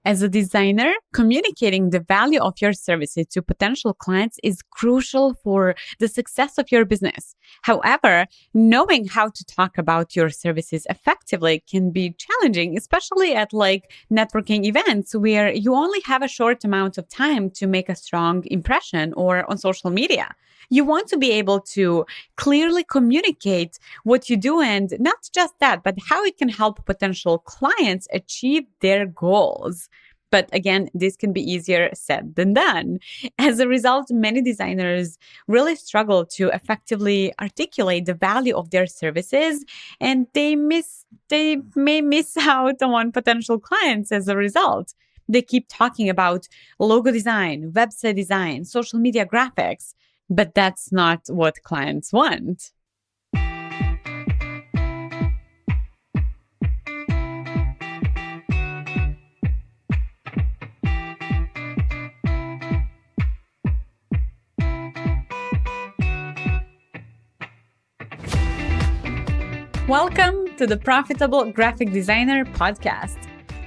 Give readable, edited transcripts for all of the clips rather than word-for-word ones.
As a designer, communicating the value of your services to potential clients is crucial for the success of your business. However, knowing how to talk about your services effectively can be challenging, especially at networking events where you only have a short amount of time to make a strong impression or on social media. You want to be able to clearly communicate what you do, and not just that, but how it can help potential clients achieve their goals. But again, this can be easier said than done. As a result, many designers really struggle to effectively articulate the value of their services, and they may miss out on potential clients as a result. They keep talking about logo design, website design, social media graphics, but that's not what clients want. Welcome to the Profitable Graphic Designer podcast.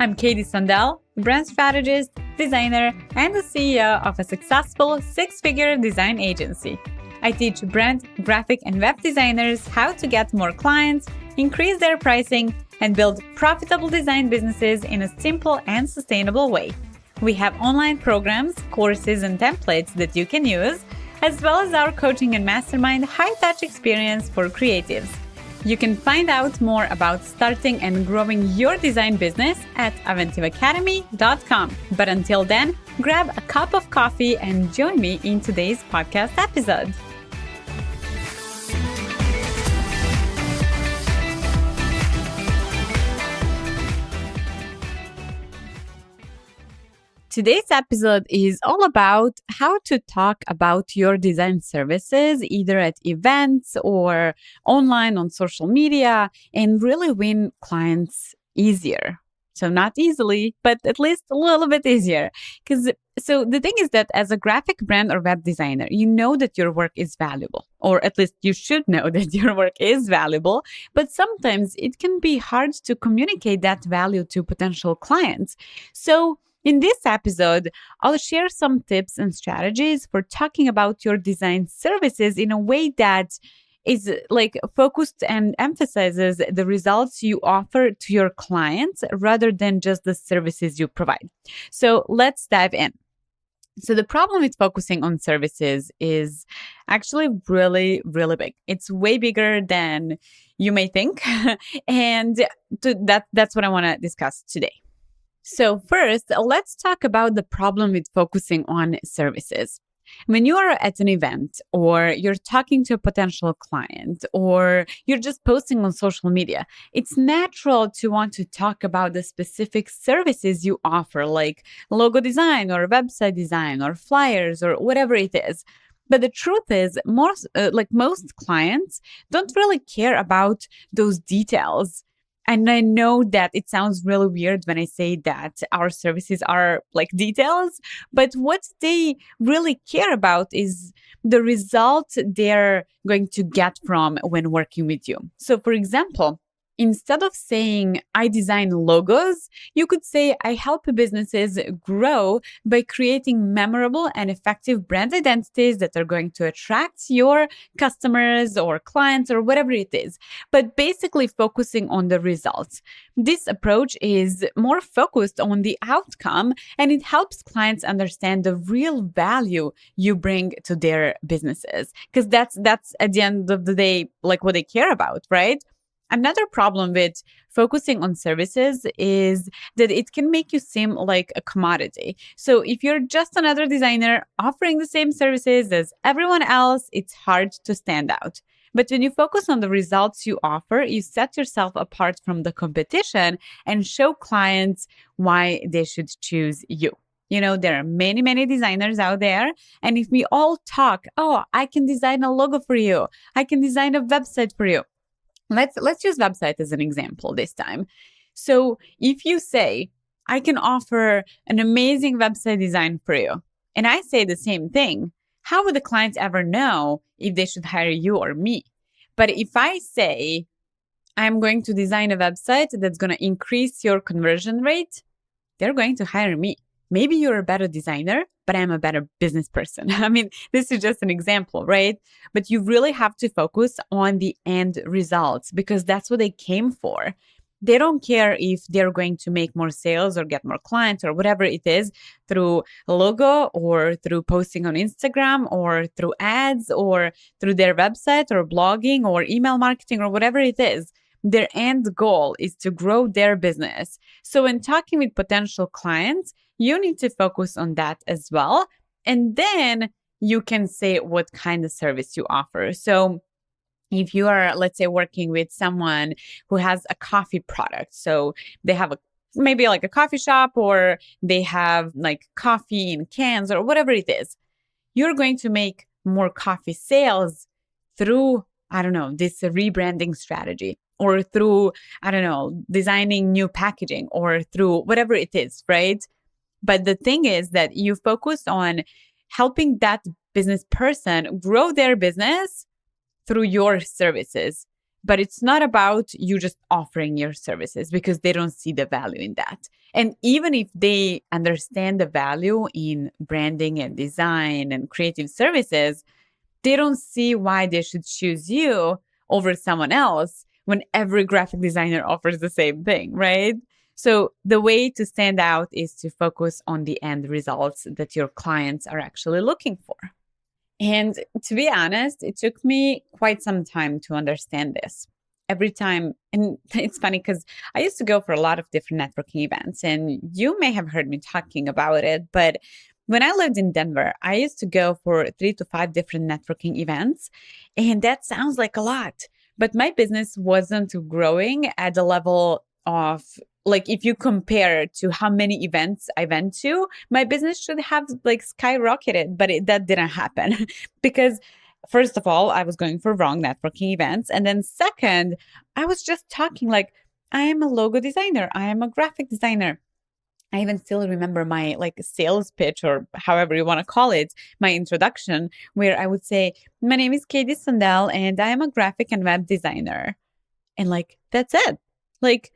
I'm Katie Sandel, brand strategist, designer, and the CEO of a successful six-figure design agency. I teach brand, graphic, and web designers how to get more clients, increase their pricing, and build profitable design businesses in a simple and sustainable way. We have online programs, courses, and templates that you can use, as well as our coaching and mastermind high-touch experience for creatives. You can find out more about starting and growing your design business at aventivacademy.com. But until then, grab a cup of coffee and join me in today's podcast episode. Today's episode is all about how to talk about your design services, either at events or online on social media, and really win clients easier. So not easily, but at least a little bit easier. So the thing is that as a graphic brand or web designer, you know that your work is valuable, or at least you should know that your work is valuable, but sometimes it can be hard to communicate that value to potential clients. So in this episode, I'll share some tips and strategies for talking about your design services in a way that is focused and emphasizes the results you offer to your clients rather than just the services you provide. So let's dive in. So the problem with focusing on services is actually really, really big. It's way bigger than you may think. And that's what I want to discuss today. So first, let's talk about the problem with focusing on services. When you are at an event, or you're talking to a potential client, or you're just posting on social media, it's natural to want to talk about the specific services you offer, like logo design or website design or flyers or whatever it is. But the truth is, most clients don't really care about those details. And I know that it sounds really weird when I say that our services are like details, but what they really care about is the result they're going to get from when working with you. So for example, instead of saying, I design logos, you could say, I help businesses grow by creating memorable and effective brand identities that are going to attract your customers or clients or whatever it is, but basically focusing on the results. This approach is more focused on the outcome, and it helps clients understand the real value you bring to their businesses, because that's at the end of the day, like what they care about, right? Another problem with focusing on services is that it can make you seem like a commodity. So if you're just another designer offering the same services as everyone else, it's hard to stand out. But when you focus on the results you offer, you set yourself apart from the competition and show clients why they should choose you. You know, there are many, many designers out there. And if we all talk, oh, I can design a logo for you, I can design a website for you. Let's use website as an example this time. So if you say, I can offer an amazing website design for you, and I say the same thing, how would the clients ever know if they should hire you or me? But if I say, I'm going to design a website that's going to increase your conversion rate, they're going to hire me. Maybe you're a better designer, but I'm a better business person. I mean, this is just an example, right? But you really have to focus on the end results because that's what they came for. They don't care if they're going to make more sales or get more clients or whatever it is through a logo or through posting on Instagram or through ads or through their website or blogging or email marketing or whatever it is. Their end goal is to grow their business. So when talking with potential clients, you need to focus on that as well. And then you can say what kind of service you offer. So if you are, let's say, working with someone who has a coffee product, so they have maybe like a coffee shop or they have like coffee in cans or whatever it is, you're going to make more coffee sales through, I don't know, this rebranding strategy or through, I don't know, designing new packaging or through whatever it is, right? But the thing is that you focus on helping that business person grow their business through your services. But it's not about you just offering your services because they don't see the value in that. And even if they understand the value in branding and design and creative services, they don't see why they should choose you over someone else when every graphic designer offers the same thing, right? So the way to stand out is to focus on the end results that your clients are actually looking for. And to be honest, it took me quite some time to understand this. Every time, and it's funny because I used to go for a lot of different networking events, and you may have heard me talking about it, but when I lived in Denver, I used to go for 3 to 5 different networking events, and that sounds like a lot. But my business wasn't growing at the level of, like, if you compare to how many events I went to, my business should have like skyrocketed, but that didn't happen because first of all, I was going for wrong networking events. And then second, I was just talking like, I am a logo designer. I am a graphic designer. I even still remember my like sales pitch or however you want to call it, my introduction, where I would say, my name is Katie Sundell and I am a graphic and web designer. And like, that's it. Like,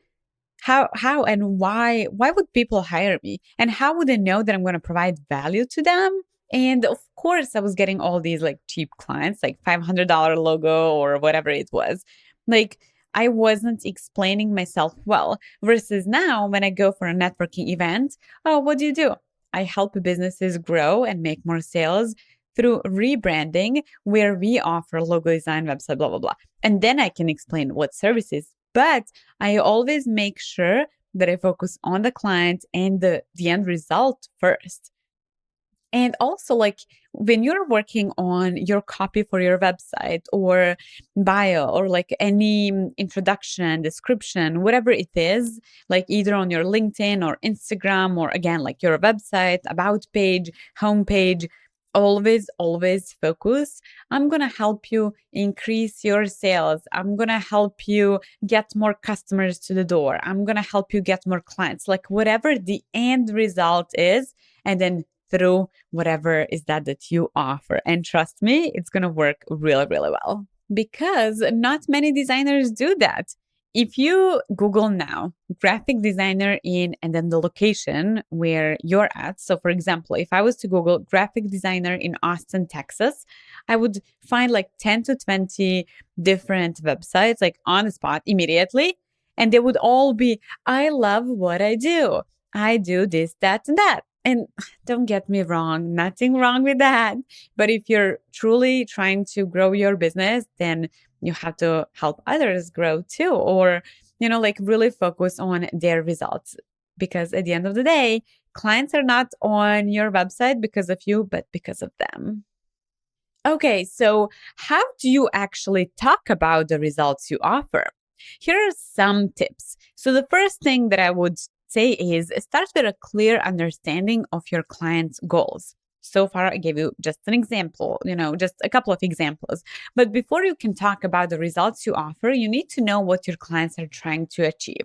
how and why would people hire me? And how would they know that I'm going to provide value to them? And of course, I was getting all these like cheap clients, like $500 logo or whatever it was. Like, I wasn't explaining myself well. Versus now, when I go for a networking event, oh, what do? I help businesses grow and make more sales through rebranding, where we offer logo design, website, blah, blah, blah. And then I can explain what services. But I always make sure that I focus on the client and the end result first. And also, like when you're working on your copy for your website or bio or like any introduction, description, whatever it is, like either on your LinkedIn or Instagram, or again, like your website, about page, homepage, always focus. I'm going to help you increase your sales. I'm going to help you get more customers to the door. I'm going to help you get more clients, like whatever the end result is. And then through whatever is that you offer. And trust me, it's going to work really, really well because not many designers do that. If you Google now, graphic designer in, and then the location where you're at. So for example, if I was to Google graphic designer in Austin, Texas, I would find like 10 to 20 different websites, like on the spot immediately. And they would all be, I love what I do. I do this, that, and that. And don't get me wrong, nothing wrong with that. But if you're truly trying to grow your business, then you have to help others grow too, or, like really focus on their results. Because at the end of the day, clients are not on your website because of you, but because of them. Okay, so how do you actually talk about the results you offer? Here are some tips. So the first thing that I would say is start with a clear understanding of your client's goals. So far, I gave you just an example, just a couple of examples. But before you can talk about the results you offer, you need to know what your clients are trying to achieve.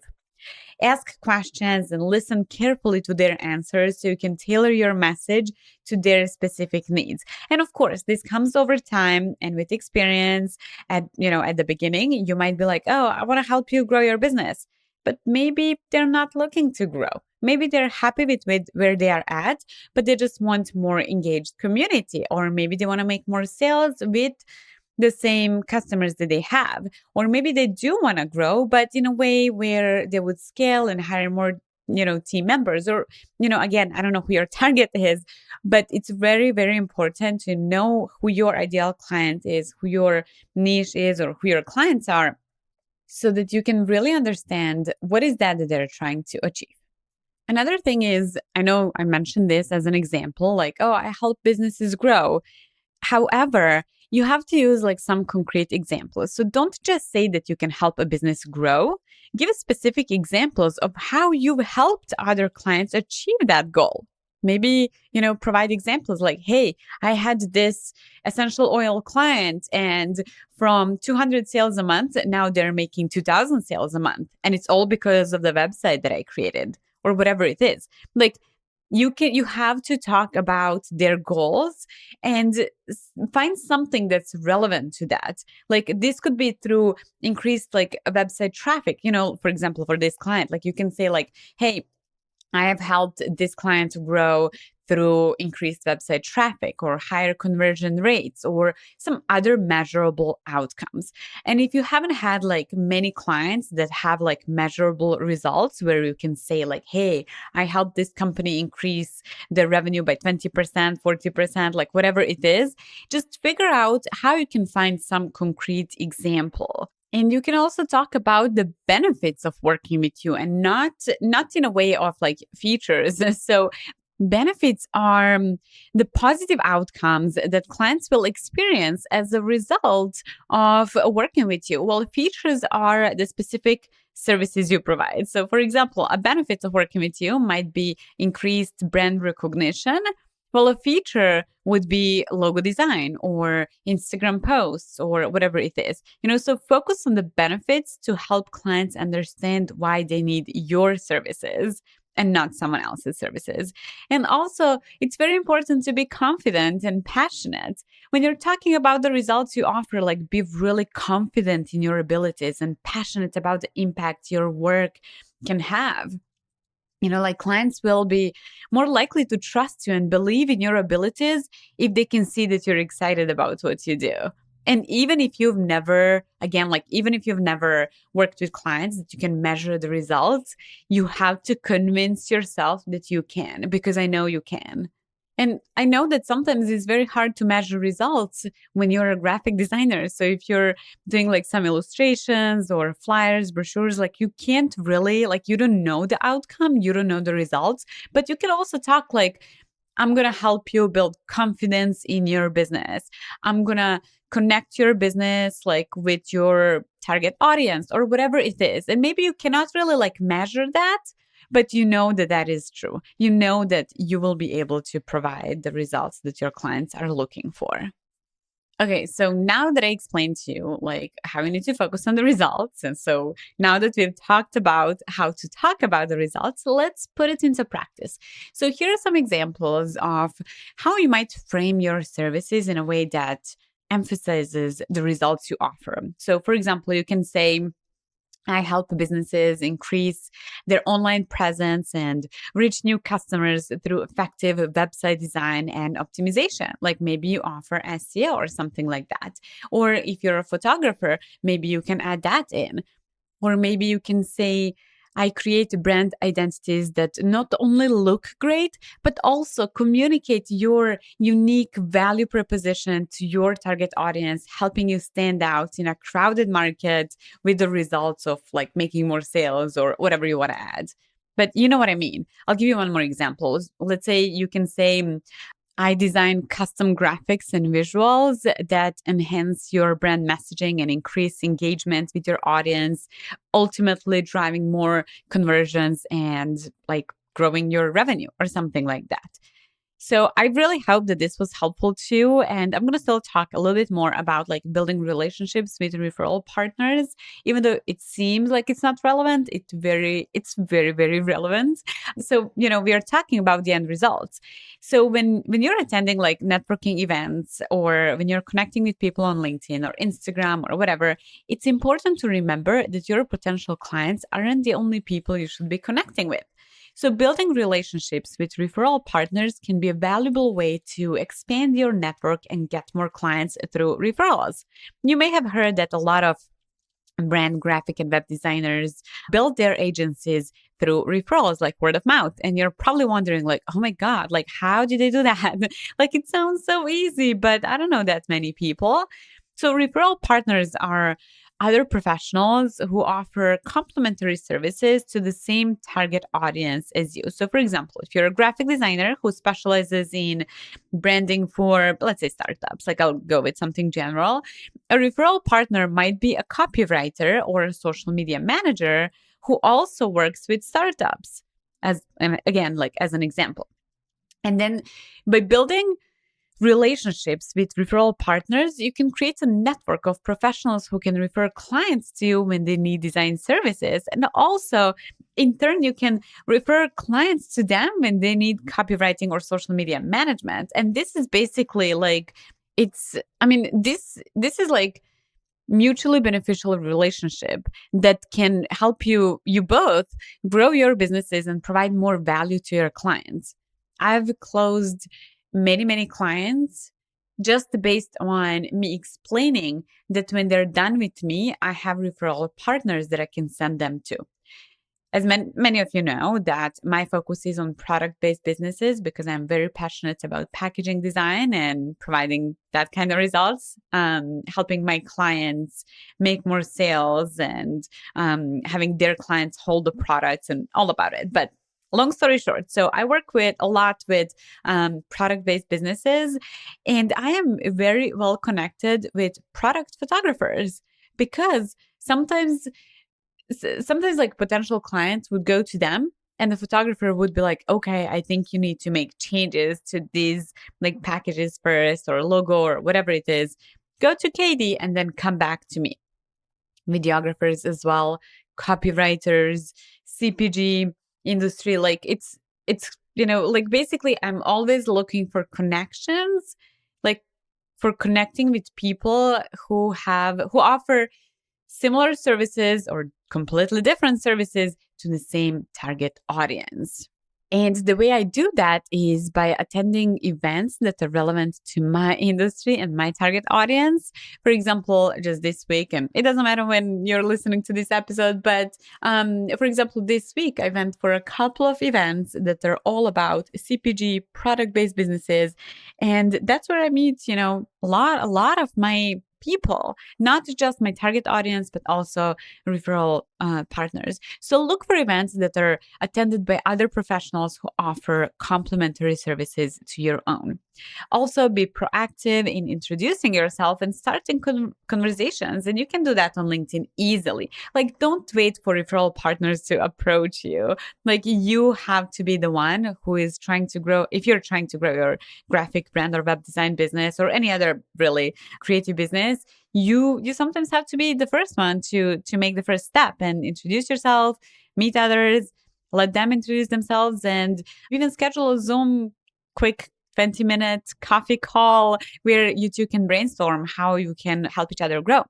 Ask questions and listen carefully to their answers so you can tailor your message to their specific needs. And of course, this comes over time and with experience. At the beginning, you might be like, oh, I want to help you grow your business. But maybe they're not looking to grow. Maybe they're happy with where they are at, but they just want more engaged community. Or maybe they want to make more sales with the same customers that they have. Or maybe they do want to grow, but in a way where they would scale and hire more, team members. Or, again, I don't know who your target is, but it's very, very important to know who your ideal client is, who your niche is, or who your clients are, so that you can really understand what is that they're trying to achieve. Another thing is, I know I mentioned this as an example, like, oh, I help businesses grow. However, you have to use like some concrete examples. So don't just say that you can help a business grow. Give specific examples of how you've helped other clients achieve that goal. Maybe, provide examples like, hey, I had this essential oil client and from 200 sales a month, now they're making 2,000 sales a month. And it's all because of the website that I created or whatever it is. Like, you have to talk about their goals and find something that's relevant to that. Like, this could be through increased like website traffic, for example, for this client, like you can say like, hey, I have helped this client grow through increased website traffic or higher conversion rates or some other measurable outcomes. And if you haven't had like many clients that have like measurable results where you can say like, hey, I helped this company increase their revenue by 20%, 40%, like whatever it is, just figure out how you can find some concrete example. And you can also talk about the benefits of working with you and not in a way of like features. So benefits are the positive outcomes that clients will experience as a result of working with you. Well, features are the specific services you provide. So for example, a benefit of working with you might be increased brand recognition. Well, a feature would be logo design or Instagram posts or whatever it is. So focus on the benefits to help clients understand why they need your services and not someone else's services. And also, it's very important to be confident and passionate. When you're talking about the results you offer, like be really confident in your abilities and passionate about the impact your work can have. Like clients will be more likely to trust you and believe in your abilities if they can see that you're excited about what you do. And even if you've never, even if you've never worked with clients that you can measure the results, you have to convince yourself that you can, because I know you can. And I know that sometimes it's very hard to measure results when you're a graphic designer. So if you're doing like some illustrations or flyers, brochures, like you can't really, like you don't know the outcome, you don't know the results, but you can also talk like, I'm going to help you build confidence in your business. I'm going to connect your business like with your target audience or whatever it is. And maybe you cannot really like measure that, but you know that that is true. You know that you will be able to provide the results that your clients are looking for. Okay, so now that I explained to you like how you need to focus on the results, and so now that we've talked about how to talk about the results, let's put it into practice. So here are some examples of how you might frame your services in a way that emphasizes the results you offer. So for example, you can say, I help businesses increase their online presence and reach new customers through effective website design and optimization. Like maybe you offer SEO or something like that. Or if you're a photographer, maybe you can add that in. Or maybe you can say, I create brand identities that not only look great, but also communicate your unique value proposition to your target audience, helping you stand out in a crowded market with the results of like making more sales or whatever you want to add. But you know what I mean. I'll give you one more example. Let's say you can say, I design custom graphics and visuals that enhance your brand messaging and increase engagement with your audience, ultimately driving more conversions and like growing your revenue or something like that. So I really hope that this was helpful too. And I'm going to still talk a little bit more about like building relationships with referral partners, even though it seems like it's not relevant. It's very, very relevant. So, we are talking about the end results. So when you're attending like networking events or when you're connecting with people on LinkedIn or Instagram or whatever, it's important to remember that your potential clients aren't the only people you should be connecting with. So building relationships with referral partners can be a valuable way to expand your network and get more clients through referrals. You may have heard that a lot of brand graphic and web designers build their agencies through referrals, like word of mouth. And you're probably wondering, like, oh my God, like, how do they do that? Like, it sounds so easy, but I don't know that many people. So referral partners are other professionals who offer complementary services to the same target audience as you. So for example, if you're a graphic designer who specializes in branding for, let's say, startups, like I'll go with something general, a referral partner might be a copywriter or a social media manager who also works with startups, as again, like as an example. And then by building relationships with referral partners, you can create a network of professionals who can refer clients to you when they need design services. And also, in turn, you can refer clients to them when they need copywriting or social media management. And this is basically like, this is like mutually beneficial relationship that can help you both grow your businesses and provide more value to your clients. I've closed many clients just based on me explaining that when they're done with me, I have referral partners that I can send them to. As many of you know, that my focus is on product-based businesses because I'm very passionate about packaging design and providing that kind of results, helping my clients make more sales and having their clients hold the products and all about it. But long story short, so I work a lot with product-based businesses, and I am very well connected with product photographers because sometimes like potential clients would go to them and the photographer would be like, okay, I think you need to make changes to these like packages first or logo or whatever it is. Go to Katie and then come back to me. Videographers as well, copywriters, CPG industry. Like it's, like basically I'm always looking for connections, like for connecting with people who offer similar services or completely different services to the same target audience. And the way I do that is by attending events that are relevant to my industry and my target audience. For example, just this week, and it doesn't matter when you're listening to this episode, but for example, this week I went for a couple of events that are all about CPG, product-based businesses. And that's where I meet, a lot of my people, not just my target audience, but also referral partners. So look for events that are attended by other professionals who offer complementary services to your own. Also, be proactive in introducing yourself and starting conversations. And you can do that on LinkedIn easily. Like, don't wait for referral partners to approach you. Like, you have to be the one who is trying to grow. If you're trying to grow your graphic brand or web design business or any other really creative business, you sometimes have to be the first one to make the first step and introduce yourself, meet others, let them introduce themselves, and even schedule a Zoom quick 20-minute coffee call where you two can brainstorm how you can help each other grow.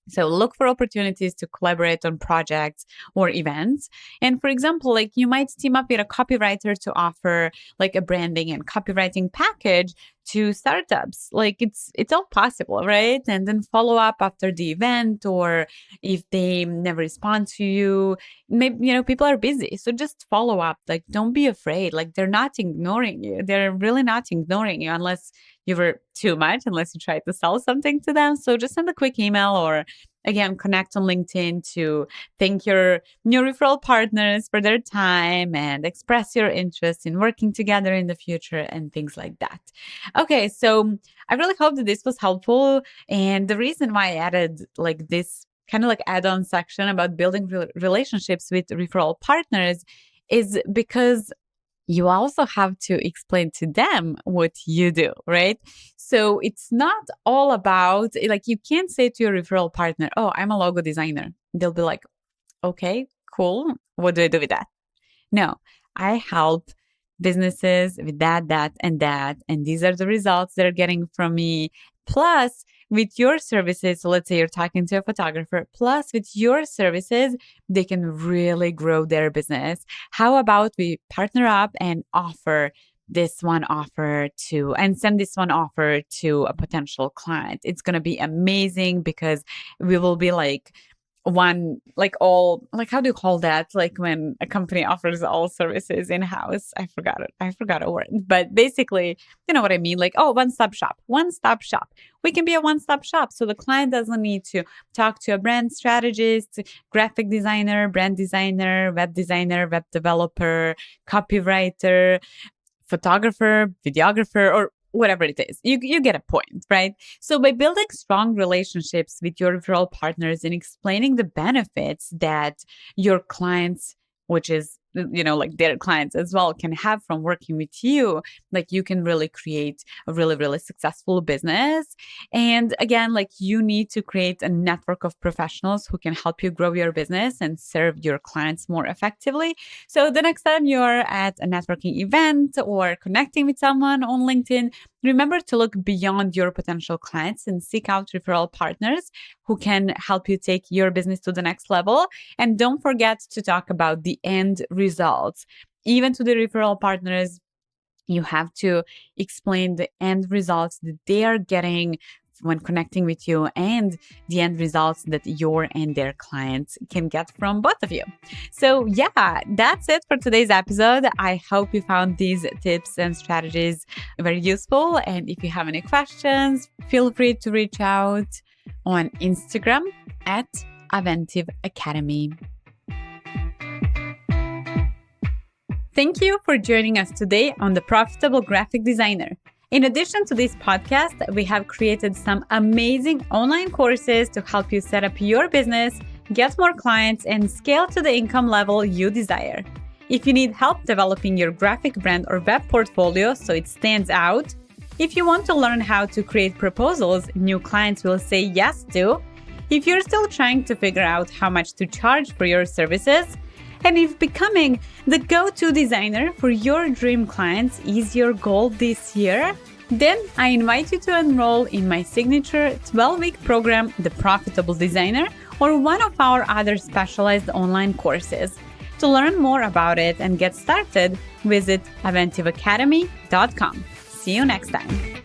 So look for opportunities to collaborate on projects or events. And for example, like you might team up with a copywriter to offer like a branding and copywriting package to startups. Like it's all possible, right? And then follow up after the event, or if they never respond to you, maybe, people are busy. So just follow up. Like, don't be afraid. Like, they're not ignoring you. They're really not ignoring you unless you were too much, unless you tried to sell something to them. So just send a quick email or again, connect on LinkedIn to thank your new referral partners for their time and express your interest in working together in the future and things like that. Okay, so I really hope that this was helpful. And the reason why I added like this kind of like add-on section about building relationships with referral partners is because you also have to explain to them what you do, right? So it's not all about, like, you can't say to your referral partner, oh, I'm a logo designer. They'll be like, okay, cool. What do I do with that? No, I help businesses with that, and that. And these are the results they're getting from me. Plus, with your services, so let's say you're talking to a photographer, plus with your services, they can really grow their business. How about we partner up and offer this one offer to, and send this one offer to a potential client? It's going to be amazing because we will be like one, like all, like, how do you call that? Like when a company offers all services in-house. I forgot a word, but basically, you know what I mean? Like, oh, one-stop shop. We can be a one-stop shop. So the client doesn't need to talk to a brand strategist, graphic designer, brand designer, web developer, copywriter, photographer, videographer, or whatever it is. You get a point, right? So by building strong relationships with your referral partners and explaining the benefits that your clients, which is, you know, like their clients as well, can have from working with you, like you can really create a really, really successful business. And again, like you need to create a network of professionals who can help you grow your business and serve your clients more effectively. So the next time you're at a networking event or connecting with someone on LinkedIn, remember to look beyond your potential clients and seek out referral partners who can help you take your business to the next level. And don't forget to talk about the end results. Even to the referral partners, you have to explain the end results that they are getting when connecting with you and the end results that your and their clients can get from both of you. So yeah, that's it for today's episode. I hope you found these tips and strategies very useful. And if you have any questions, feel free to reach out on Instagram at Aventive Academy. Thank you for joining us today on The Profitable Graphic Designer. In addition to this podcast, we have created some amazing online courses to help you set up your business, get more clients, and scale to the income level you desire. If you need help developing your graphic brand or web portfolio so it stands out, if you want to learn how to create proposals new clients will say yes to, if you're still trying to figure out how much to charge for your services, and if becoming the go-to designer for your dream clients is your goal this year, then I invite you to enroll in my signature 12-week program, The Profitable Designer, or one of our other specialized online courses. To learn more about it and get started, visit aventiveacademy.com. See you next time.